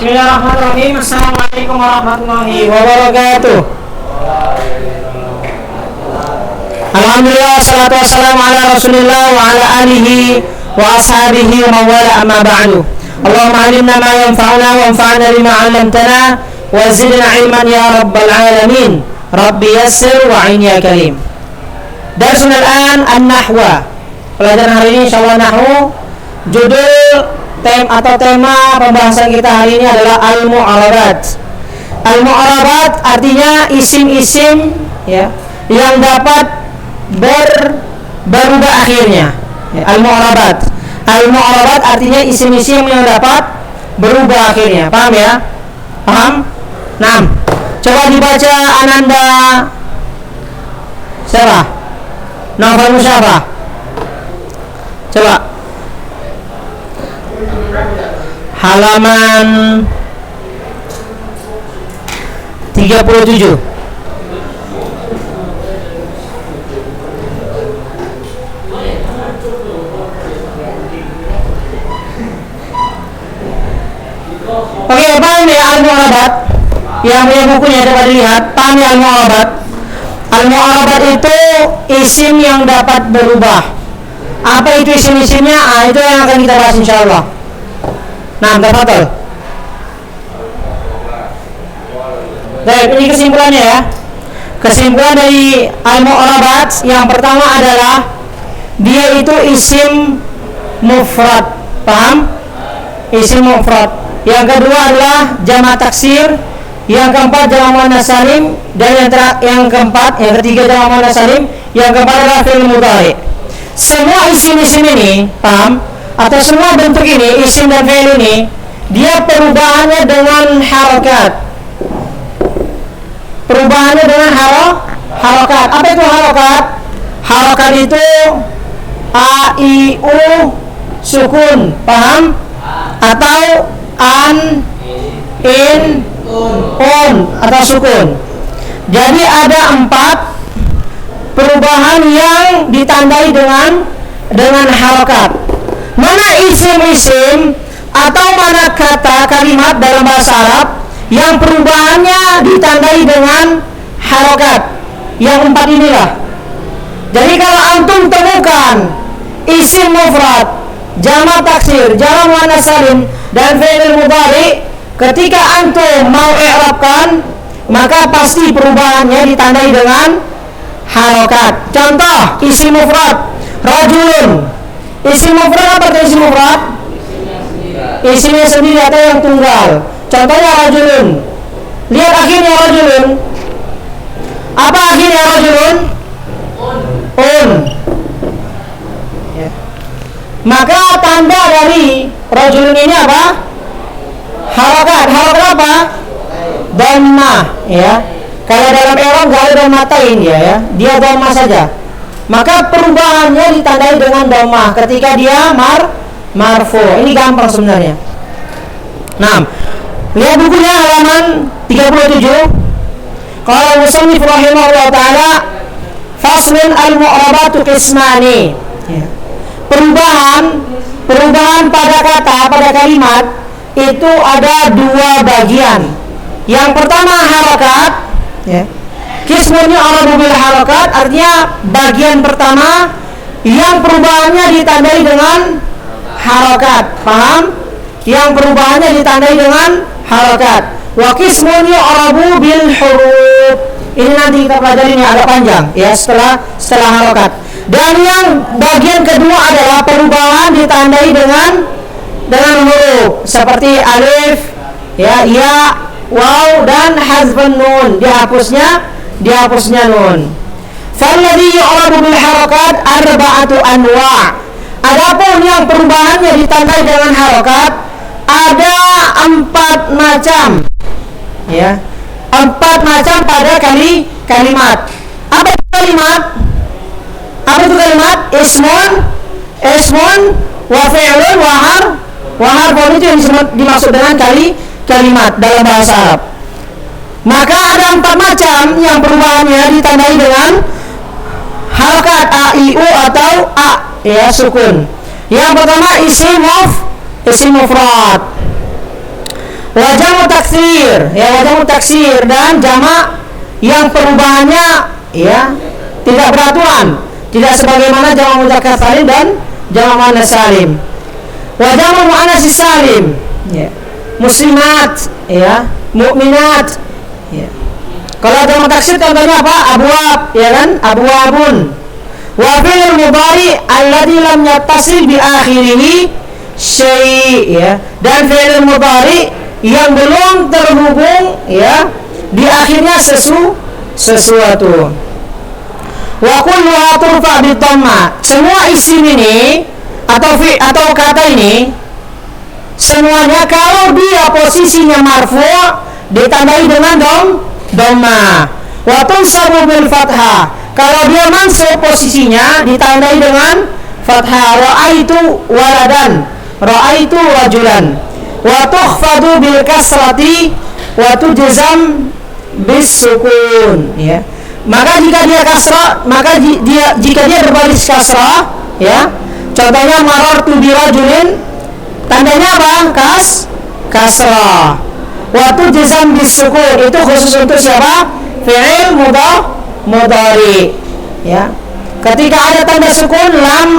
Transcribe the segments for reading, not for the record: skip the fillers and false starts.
Bismillahirrahmanirrahim. Assalamualaikum warahmatullahi wabarakatuh. Alhamdulillah, salatu wassalamu ala rasulillah wa ala alihi wa ashabihi wa mawala amma ba'du. Allahumma alimna ma yanfa'una wa anfa'na bima 'allamtana wa zidna ilman ya rabbal alamin. Rabbi yassir wa 'in ya karim. Darsun al-an an-nahwa. Pelajaran hari ini insyaallah nahwu. Judul tema pembahasan kita hari ini adalah al-mu'arabat. Al-mu'arabat artinya isim-isim ya yang dapat berubah akhirnya. Ya, al-mu'arabat. Al-mu'arabat artinya isim-isim yang dapat berubah akhirnya. Paham ya? Paham? Nah, coba dibaca Ananda. Siapa? Novel Musyafah. Coba. Halaman 37. Oke, paham ya al-mu'arabat? Yang punya bukunya dapat dilihat. Paham ya al-mu'arabat? Al-mu'arabat itu isim yang dapat berubah. Apa itu isim-isimnya? Itu yang akan kita bahas insyaallah. Nah, tafadhol. Baik, ini kesimpulannya ya. Kesimpulan dari al-mu'arabat yang pertama adalah dia itu isim mufrad. Paham? Isim mufrad. Yang kedua adalah jamak taksir. Yang keempat jamak muannats salim. Dan yang ketiga jamak muannats salim. Yang keempat adalah fi'il mudhari. Semua isim-isim ini, paham? Atau semua bentuk ini, isim dan fi'il ini, dia perubahannya dengan harokat. Perubahannya dengan harokat. Apa itu harokat? Harokat itu a, i, u, sukun, paham? Atau an, in, un, atau sukun. Jadi ada 4 perubahan yang ditandai dengan harokat. Mana isim-isim atau mana kata kalimat dalam bahasa Arab yang perubahannya ditandai dengan harokat? Yang 4 inilah. Jadi kalau antum temukan isim mufrad, jamak taksir, jamak muannats salim dan fi'il mudhari, ketika antum mau i'rabkan, maka pasti perubahannya ditandai dengan harokat. Contoh isim mufrad rajulun. Isim mufrad apa itu isim mufrad? Isimnya sendiri atau yang tunggal. Contohnya rajulun. Lihat akhirnya rajulun. Apa akhirnya rajulun? Un. Ya. Maka tanda dari rajulun ini apa? Harokat. Harokat apa? Dhammah, ya. Kalau dalam i'rab enggak ada dhammatain ya. Dia dhammah saja. Maka perubahannya ditandai dengan dhammah ketika dia marfu. Ini gampang sebenarnya. Nah, lihat bukunya halaman 37. Qala musannif rahimahullah taala, faslun al-mu'arabatu qismani. Ya. Perubahan pada kata, pada kalimat itu ada 2 bagian. Yang pertama harokat, ya. Qismun yu'rabu bil harokat, artinya bagian pertama yang perubahannya ditandai dengan harokat. Paham? Yang perubahannya ditandai dengan harokat. Wa qismun yu'rabu bil huruf. Ini nanti kita pelajari, ini agak panjang ya setelah harokat. Dan yang bagian kedua adalah perubahan ditandai dengan huruf seperti alif, ya, waw dan hazfun nun, dihapusnya nun. Falladhi yu'rabu bil harakat arba'atu anwa'. Adapun yang perubahannya ditandai dengan harokat ada 4 macam. Ya. 4 macam pada kalimat. Apa itu kalimat? Ismun wa fi'lun wa harfun, itu yang dimaksud dengan kalimat dalam bahasa Arab. Maka ada 4 macam yang perubahannya ditandai dengan harokat a, i, u atau a, ya, sukun. Yang pertama isim mufrad. Wa taksir, ya wajamu taksir, dan jamak yang perubahannya ya tidak beraturan, tidak sebagaimana jamak mudzakkar salim dan jamak muannas salim. Wajamu muannas salim, ya, muslimat, ya, mukminat, ya. Kalau jamak taksir contohnya apa? Abwab, ya kan? Abwabun. Wa fi'il mudhari alladhi lam yattasil bi akhirih syai', ya. Dan fi'il mudhari yang belum terhubung ya di akhirnya sesuatu. Wa kulluha turfa bi dhamma. Semua isim ini atau kata ini semuanya kalau dia posisinya marfu' ditandai dengan dhamma. Wa tunsabu bil fathah. Kalau dia mansub posisinya ditandai dengan fathah. Ra'aitu waladan, ra'aitu rajulan. Wa tukhfadu bil kasrati wa tujzam bis sukun, ya. Maka jika dia kasrah, jika dia berbaris kasrah, ya. Contohnya marartu bi rajulin, tandanya apa? Kasrah. Wa tujzam bis sukun, itu khusus untuk siapa? Fi'il mudhari, ya. Ketika ada tanda sukun, lam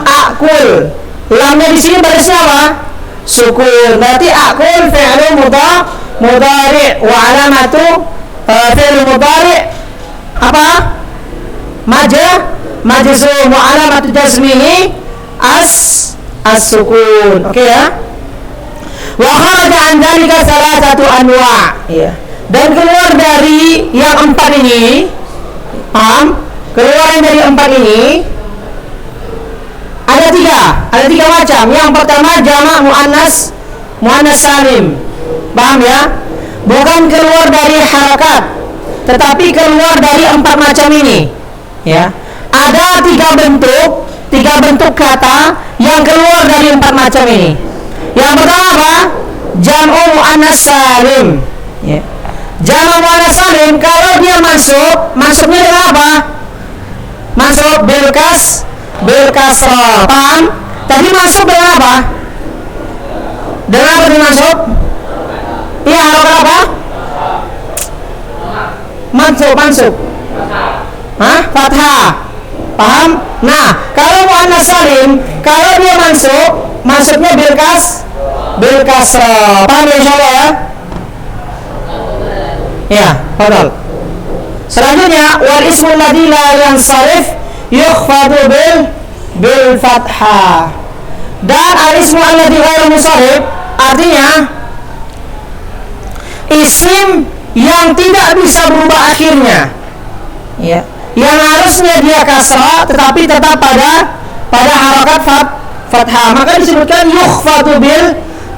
akul. Lamnya di sini barisnya apa? Sukun. Berarti akul fi'il mudhari wa alamatu fi'il mudhari apa? Majzum wa alamatu jazmihi as-sukun. Oke, ya. Wa kharaja an dzalika salasatu anwa', ya. Dan keluar dari yang empat ini, paham? Keluar dari empat ini ada tiga macam. Yang pertama jamak muannas salim, paham ya? Bukan keluar dari harakat, tetapi keluar dari empat macam ini, ya. Ada tiga bentuk kata yang keluar dari empat macam ini. Yang pertama apa? Jam'u muannas salim, ya. Jamak muannas salim kalau dia masuknya dengan apa? Masuk bil kasrah, paham? Tadi masuk dengan apa? Dengan apa dimasuk? Iya, harakat apa? Mansub. Hah? Fathah. Paham? Nah, kalau muannas salim, kalau dia masuknya bil kasrah. Paham ya, insyaallah ya? Ya, betul. Selanjutnya wal ismul ladzi la yansarif yukhfadu bil fathah. Dan al-ismu alladzi ghairu munsharif artinya isim yang tidak bisa berubah akhirnya, ya, yang harusnya dia kasrah tetapi tetap pada harakat fathah, maka disebutkan yukhfadu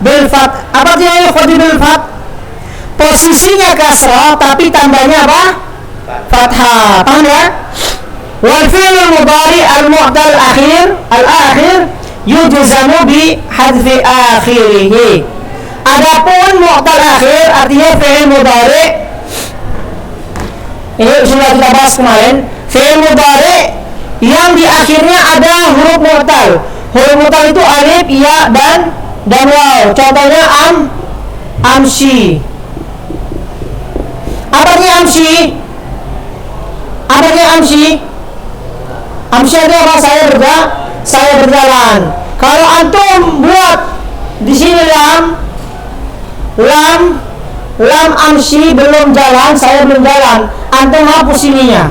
bil fath. Apa artinya yukhfadu bil fath? Posisinya kasrah tapi tandanya apa? Fathah. Paham ya? Wal fi'il mudhari al-mu'tal al-akhir yujzamu bi hadfi akhirih. Adapun mu'tal akhir artinya fi'il mudhari, ini sudah kita bahas kemarin, fi'il mudhari yang di akhirnya ada huruf mu'tal. Huruf mu'tal itu alif, ya dan waw. Contohnya amshi. Apa artinya amshi? Amshi itu apa? Saya berjalan. Kalau antum buat di sini lam amshi belum jalan, saya belum jalan, antum hapus ininya.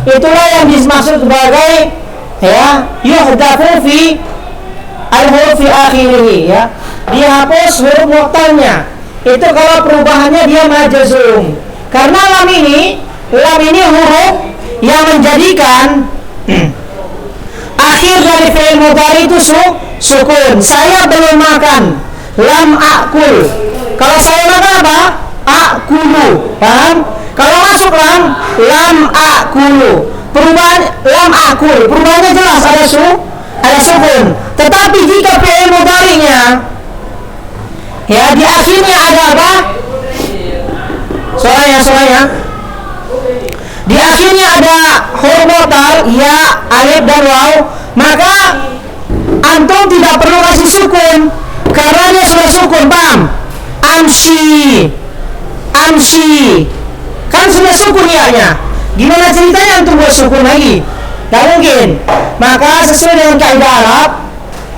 Itulah yang dimaksud sebagai ya yuhdafu fi al-huruf fi akhirih, ya. Dihapus huruf mu'talnya. Itu kalau perubahannya dia majzum. Karena lam ini huruf yang menjadikan akhir dari fi'il mudhari itu sukun. Saya belum makan, lam akul. Kalau saya makan apa? Akulu. Paham? Kalau masuk lam akulu. Perubahan lam akul, perubahannya jelas ada sukun. Tetapi jika fi'il mudhari'nya ya di akhirnya ada apa? Soalnya di akhirnya ada huruf mu'tal, ya, alif dan waw, maka antum tidak perlu kasih sukun karena dia sudah sukun, paham? amshi, amshi. Kan sudah sukun ya. Gimana ceritanya untuk buat sukun lagi? Tidak mungkin. Maka sesuai dengan kaidah Arab,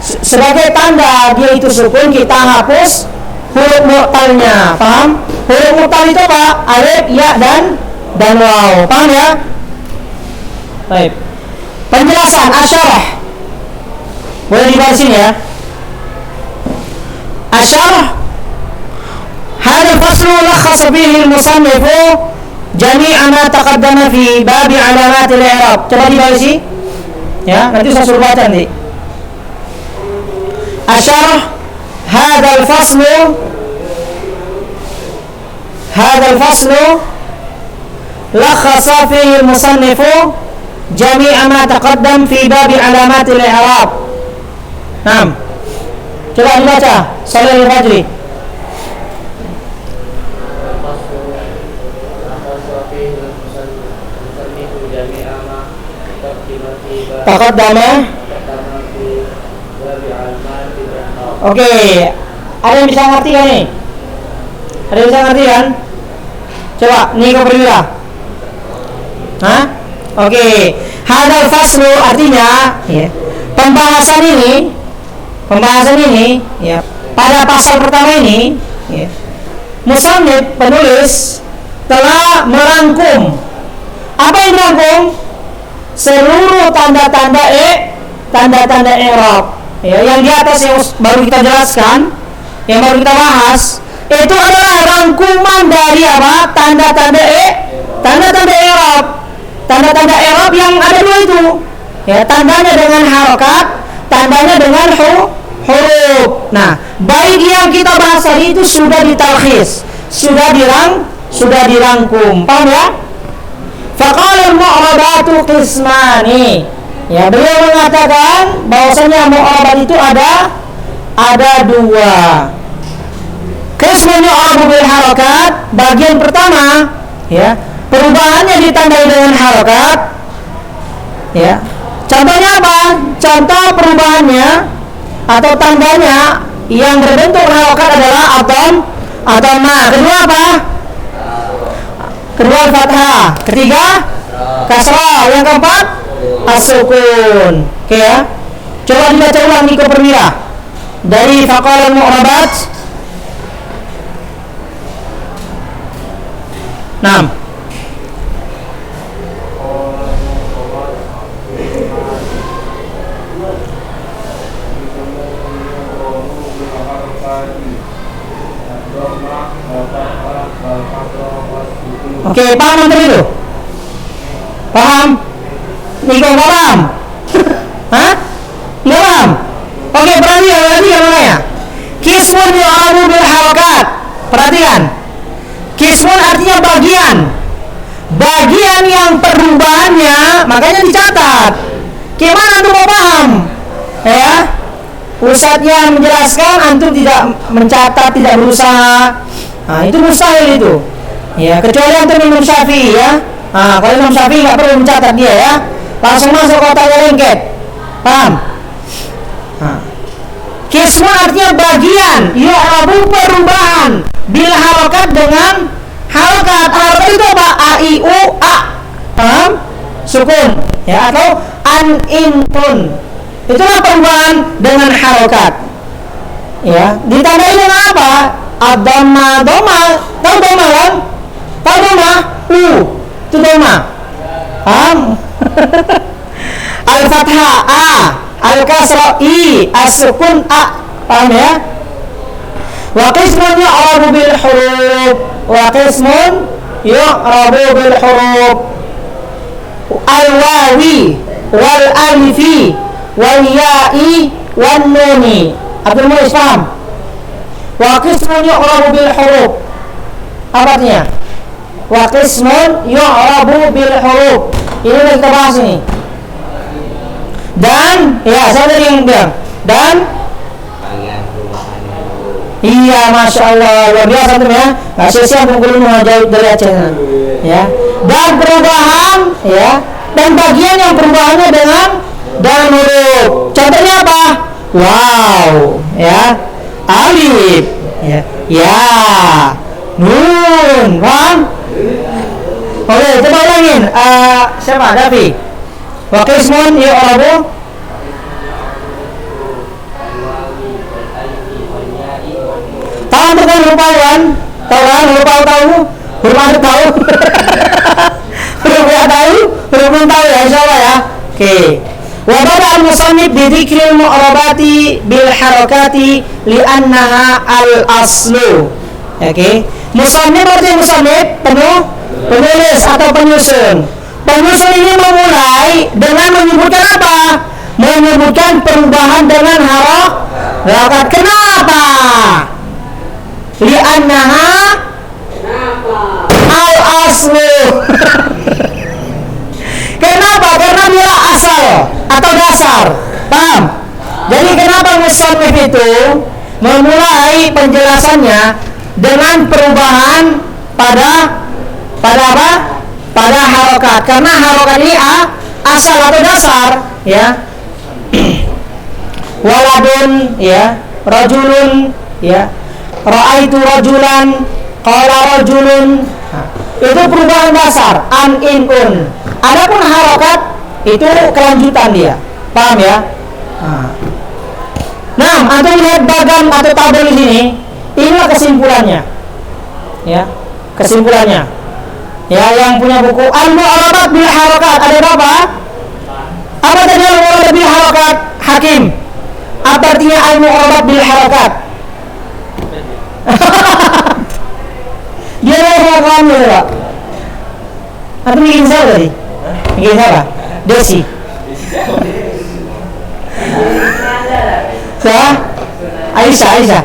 sebagai tanda dia itu sukun, kita hapus huruf mu'talnya. Paham? Huruf mu'tal itu apa? Alif, ya, dan waw. Paham ya? Baik. Penjelasan asyarah. Boleh dibahas sini ya. Asyarah. Hadha faslu lakhasa fihi al-musannifu jami'a ma taqaddama fi babi alamat al-i'rab. Coba dibahas sini. Ya, nanti saya suruh baca nanti. Asyarah hadha al-faslu lakhasa fihi al-musannifu jami'a ma taqaddam fi babi alamat al-i'rab. Naam. Coba dibaca Shalih al-Fajri. Taqaddama. Oke, ada yang bisa ngerti kan nih? Ada yang bisa ngerti kan? Coba, Niko Perwira. Hah? Oke, hadal faslu artinya ya, pembahasan ini ya, pada pasal pertama ini ya, musannif penulis telah merangkum. Apa yang dirangkum? Seluruh tanda-tanda i'rab ya, yang di atas yang baru kita jelaskan, yang baru kita bahas, itu adalah rangkuman dari apa? Tanda-tanda i'rab. Tanda-tanda i'rab yang ada dua itu. Ya, tandanya dengan harokat, tandanya dengan huruf. Nah, baik yang kita bahas tadi itu sudah ditalkhis, sudah dirangkum. Paham ya? Faqala al-mu'rabatu qismani. Ya, beliau mengatakan bahwasanya mu'rabat itu ada dua. Qismun yu'rabu bil harakat, bagian pertama ya, perubahannya ditandai dengan harokat. Ya. Contohnya apa? Contoh perubahannya atau tandanya yang berbentuk harokat adalah atau ma. Kedua apa? Kedua fathah. Ketiga kasrah. Yang keempat as-sukun. Oke ya. Coba dibaca ulang Niko Perwira dari Faqala al-Mu'rabat. 6. Oke, paham nanti itu? Paham? Niko nggak paham? Hah? Nggak paham? Oke, perhatikan namanya. Qismun yu'rabu bil harakat. Perhatikan. Qismun artinya bagian. Bagian yang perubahannya, makanya dicatat. Gimana antum mau paham? Ya. Ustadznya menjelaskan, antum tidak mencatat, tidak berusaha. Nah, itu mustahil itu. Ya, kecuali antum Imam Syafi'i ya. Nah, kalau Imam Syafi'i nggak perlu mencatat dia ya. Langsung masuk kotaknya lengket. Paham? Nah. Qismun artinya bagian, yu'rabu perubahan, bil harokat dengan harokat. Harokat itu apa? A, I, U, A. Paham? Sukun ya, atau an, in, un. Itulah perubahan dengan harokat. Ya, ditandai dengan apa? Ad-dhamma, dhamma. Tahu dhamma kan? Tahu dhamma? Itu dhamma. Paham? Al-fathah A, al-kasra I, as-sukun A. Paham ya? Wa qismun yu'rabu bil huruf. Wa qismun yu'rabu bil huruf. Al-wawi wal alifi wal ya'i wan nuni. Abdul Muiz paham? Wa qismun yu'rabu bil huruf. Apa artinya? Wa qismun yu'rabu bil huruf. Ini yang kita bahas ini. Dan ya, saya tadi yang bilang. Dan iya, masya Allah, luar biasa tuh ya. Nggak sia-sia penggulung mengajar dari Aceh ya. Dan perubahan ya, dan bagian yang perubahannya dengan huruf. Contohnya apa? Wow ya, alif Ya. Ya. Nun. Paham? Oke, coba ulangin. Siapa? Davi. Wa qismun yu'rabu. Tahu bukan rupawan? Tahu kan? Tahu. Huruf tahu. Huruf tahu. Huruf tahu ya, insyaallah ya. Oke. Wa bada al-musannif bi dzikril mu'rabati bil harakati li'annaha al-aslu. Oke. Musannif artinya musannif penulis atau penyusun. Penyusun ini memulai dengan menyebutkan apa? Menyebutkan perubahan dengan harakat. Kenapa? Li'annaha al-aslu. Kenapa? Karena dia asal atau dasar. Paham? Jadi kenapa musannif itu memulai penjelasannya dengan perubahan pada apa? Pada harokat. Karena harokat ini asal atau dasar, ya. Waladun, ya. Rajulun, ya. Ra'aitu rajulan, qala rajulun. Itu perubahan dasar, an, in, un. Adapun harokat itu kelanjutan dia. Paham ya? Nah, antum lihat bagam atau tabel di sini. Inilah kesimpulannya. Ya, kesimpulannya. Ya, yang punya buku Al-Mu'arabat bil Harakat ada berapa? Apa tadi Al-Mu'arabat bil Harakat? Hakim. Apa artinya Al-Mu'arabat bil Harakat? Dia ada kamu ya, Pak. Atau bikin siapa tadi? Bikin siapa? Desi. Siapa? Aisyah.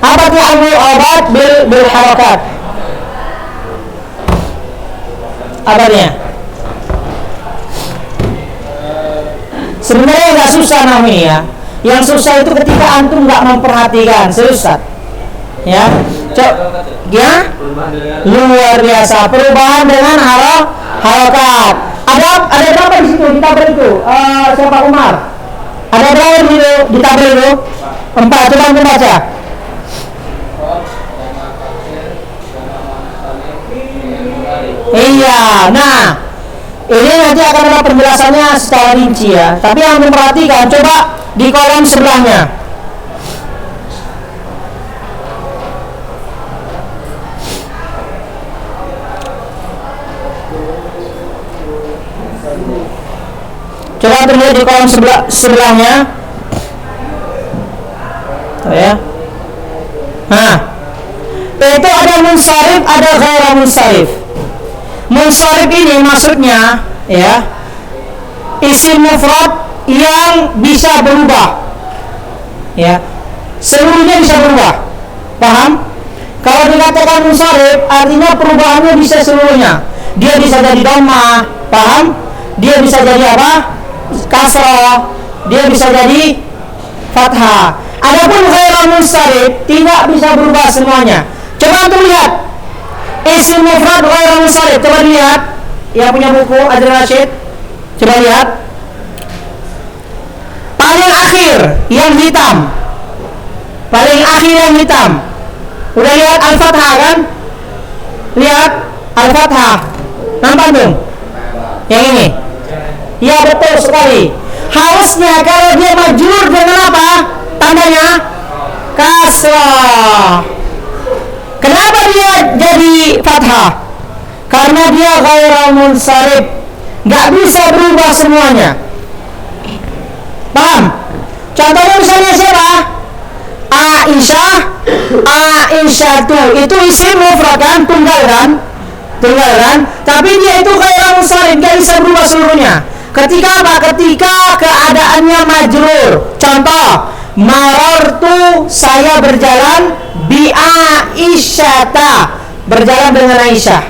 Apa itu Al-Mu'arabat bil Harakat? Apanya? Sebenarnya nggak susah namanya. Yang susah itu ketika antum nggak memperhatikan. Serius, Ustaz. Ya, ya, luar biasa. Perubahan dengan harokat. Ada berapa di situ di tabel itu? Siapa Umar? Ada berapa di situ di tabel itu? 4. Coba antum baca. Iya, nah ini nanti akan ada penjelasannya secara rinci ya. Tapi yang memperhatikan, coba di kolom sebelahnya. Coba terlihat di kolom sebelahnya. Oh ya. Nah, itu ada munsharif, ada ghairu munsharif. Munsharif ini maksudnya ya isim mufrad yang bisa berubah. Ya. Seluruhnya bisa berubah. Paham? Kalau dikatakan munsharif artinya perubahannya bisa seluruhnya. Dia bisa jadi dhammah, paham? Dia bisa jadi apa? Kasrah. Dia bisa jadi fathah. Adapun ghairu munsharif tidak bisa berubah semuanya. Coba antum lihat isim mufrad ghairu munsharif. Coba lihat yang punya buku Adil Rashid. Coba lihat paling akhir yang hitam. Paling akhir yang hitam. Udah lihat al-fathah kan? Lihat al-fathah. Nampak belum? Yang ini. Ya betul sekali. Harusnya kalau dia majrur dengan apa? Tandanya kasrah. Kenapa dia jadi fathah? Karena dia ghairu munsharif. Gak bisa berubah semuanya. Paham? Contohnya misalnya siapa? Aisyatu itu isim mufrad kan? Tunggal kan? Tapi dia itu ghairu munsharif, gak bisa berubah seluruhnya. Ketika apa? Ketika keadaannya majrur. Contoh, marartu, saya berjalan bi Aisyata, berjalan dengan Aisyah.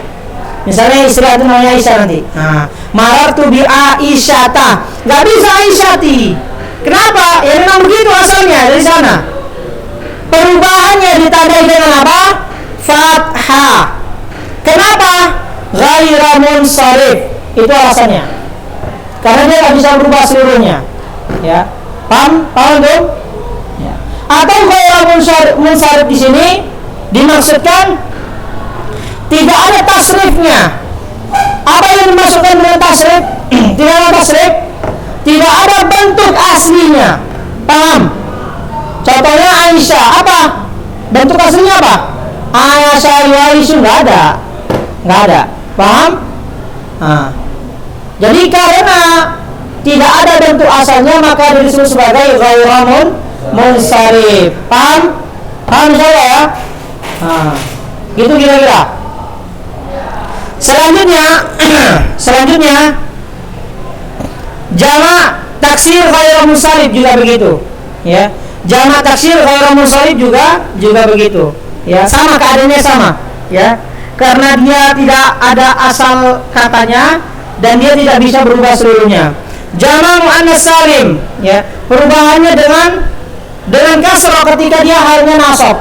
Misalnya istilah itu namanya Aisyah nanti. Nah, marartu bi Aisyata. Gak bisa Aisyati. Kenapa? Ya memang begitu asalnya dari sana. Perubahannya ditandai dengan apa? Fathah. Kenapa? Ghairu munsharif. Itu alasannya. Karena dia tidak bisa berubah seluruhnya. Ya. Paham tuh? Ya. Atau ghairu munsharif di sini dimaksudkan tidak ada tasrifnya. Apa yang dimaksudkan dengan tasrif? Tidak ada tasrif, tidak ada bentuk aslinya. Paham? Contohnya Aisyah, apa? Bentuk aslinya apa? Aisyah nggak ada. Paham? Nah, jadi karena tidak ada bentuk asalnya maka disebut sebagai ghairu munsharif. Paham? Paham saya ya? Nah, gitu kira-kira. Selanjutnya jamak taksir ghairu munsharif juga begitu, ya. Jamak taksir ghairu munsharif juga begitu, ya. Sama keadaannya sama, ya. Karena dia tidak ada asal katanya dan dia tidak bisa berubah seluruhnya. Jamak muannas salim, ya. Perubahannya dengan kasrah ketika dia halnya nasab.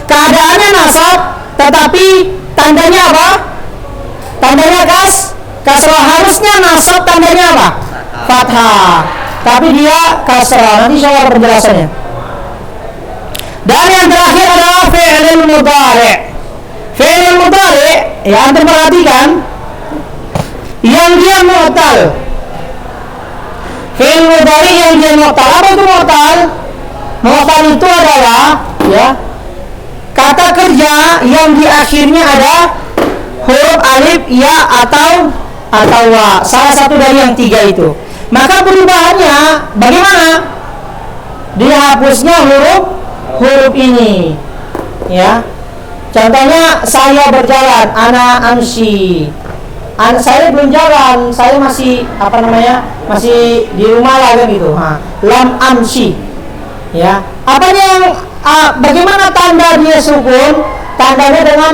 Keadaannya nasab tetapi tandanya apa? Tandanya kasrah. Harusnya nasab tandanya apa? Fathah. Tapi dia kasrah. Nanti saya penjelasannya. Dan yang terakhir adalah fi'il mudhari'. Fi'il mudhari', ya, antum perhatikan yang dia mu'tal. Fi'il mudhari' yang dia mu'tal. Apa itu mu'tal? Mu'tal itu adalah, ya, kata kerja yang di akhirnya ada huruf alif, ya, atau wa, salah satu dari yang tiga itu. Maka perubahannya bagaimana? Dihapusnya huruf ini, ya. Contohnya saya berjalan, ana amshi. Saya belum jalan, saya masih masih di rumah lah kan gitu. Lam amshi, ya. Bagaimana tanda dia sukun? Tandanya dengan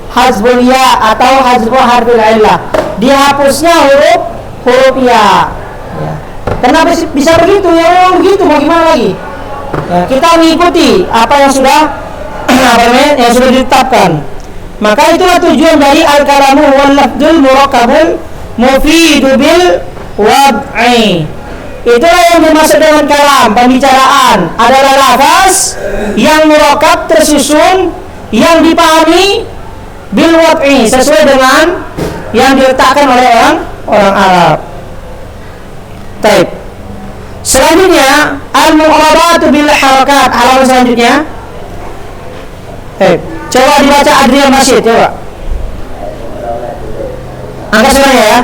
hazbul ya atau hazbul harfil illah. Dihapusnya huruf ya. Kenapa bisa begitu? Ya memang begitu, mau gimana lagi? Ya, kita mengikuti apa yang sudah yang sudah ditetapkan. Maka itulah tujuan dari al-kalamu wal lafdzul murakkabul mufidu bil wad'i. Itulah yang dimaksud dengan kalam, pembicaraan adalah lafaz yang murakkab tersusun yang dipahami bil wad'i sesuai dengan yang diletakkan oleh orang Arab. Baik. Selanjutnya al-mu'rabatu bil harakat. Halaman selanjutnya. Coba dibaca Adrian Masyid, coba. Angkat suaranya ya.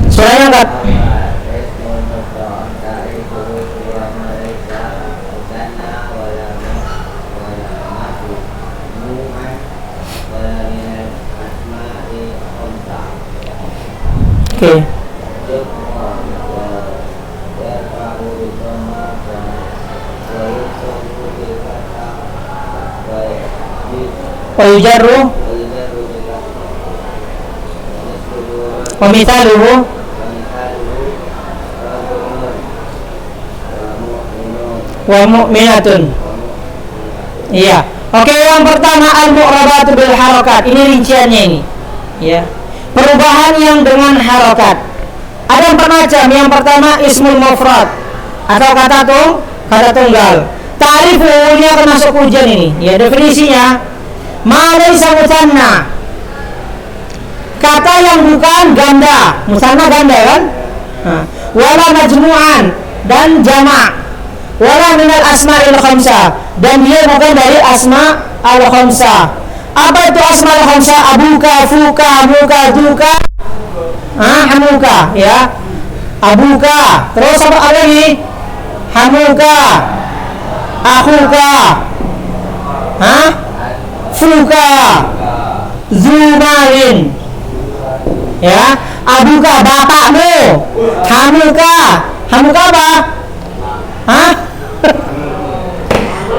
Suaranya angkat. Oke. Wajarru wa mithaluhu wa mu'minatun. Iya. Oke, yang pertama al-mu'rabatu bil harakat. Ini rinciannya ini. Ya. Perubahan yang dengan harakat. Ada empat macam. Yang pertama ismul mufrad atau kata tunggal. Ta'rifu ini akan masuk ujian ini. Ya, definisinya ma laysa musanna. Kata yang bukan ganda. Musanna ganda kan? Wala majmu'an dan jamak. Wala minal asma'il khamsah dan dia bukan dari asma al-khamsah. Apa itu asma al-khamsah? Abuka, fuka, hamuka, duka, hamuka, ya. Abuka. Terus apa lagi? Hamuka, akhuka, fuka, zumalin, ya. Abuka bapakmu. Hamuka apa?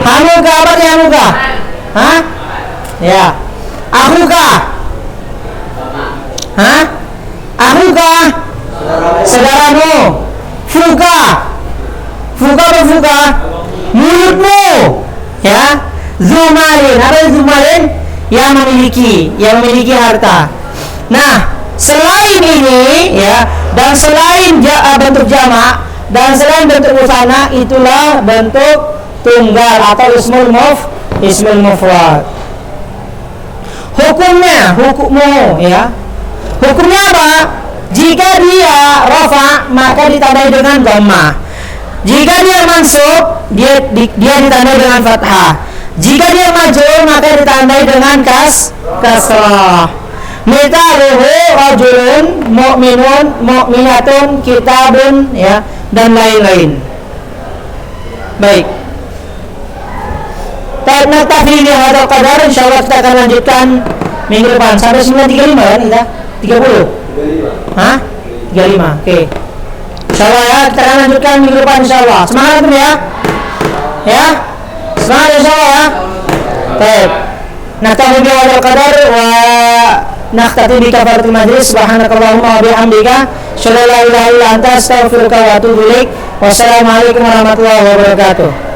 Hamuka apa sih hamuka? Ya. Akhuka. Akhuka saudaramu. Fuka apa fuka? Mulutmu, ya. Zumalin, apa zumalin? Yang memiliki harta. Nah, selain ini, ya, dan selain bentuk jamak, Dan selain bentuk musanna, itulah bentuk tunggal atau ismul mufrad. Hukumnya ya. Hukumnya apa? Jika dia rafa maka ditandai dengan dhammah. Jika dia mansub dia ditandai dengan fathah. Jika dia majrur maka ditandai dengan kasrah. Mithaluhu rajulun, mu'minun, mu'minatun, kitabun, ya, dan lain-lain. Baik. Naktafi bi hadzal qadar, insyaallah kita akan lanjutkan minggu depan sampai 9.35 kan kita? 30. Hah? 35. Oke. Insyaallah ya, kita akan lanjutkan minggu depan insyaallah. Semangat ya. Ya. Semangat insyaallah ya. Baik. Naktafi bi hadzal qadar wa naktati bi kafaratil majlis. Subhanakallahumma wa bihamdika, asyhadu an la ilaha illa anta, astaghfiruka wa atubu ilaik. Wassalamualaikum warahmatullahi wabarakatuh.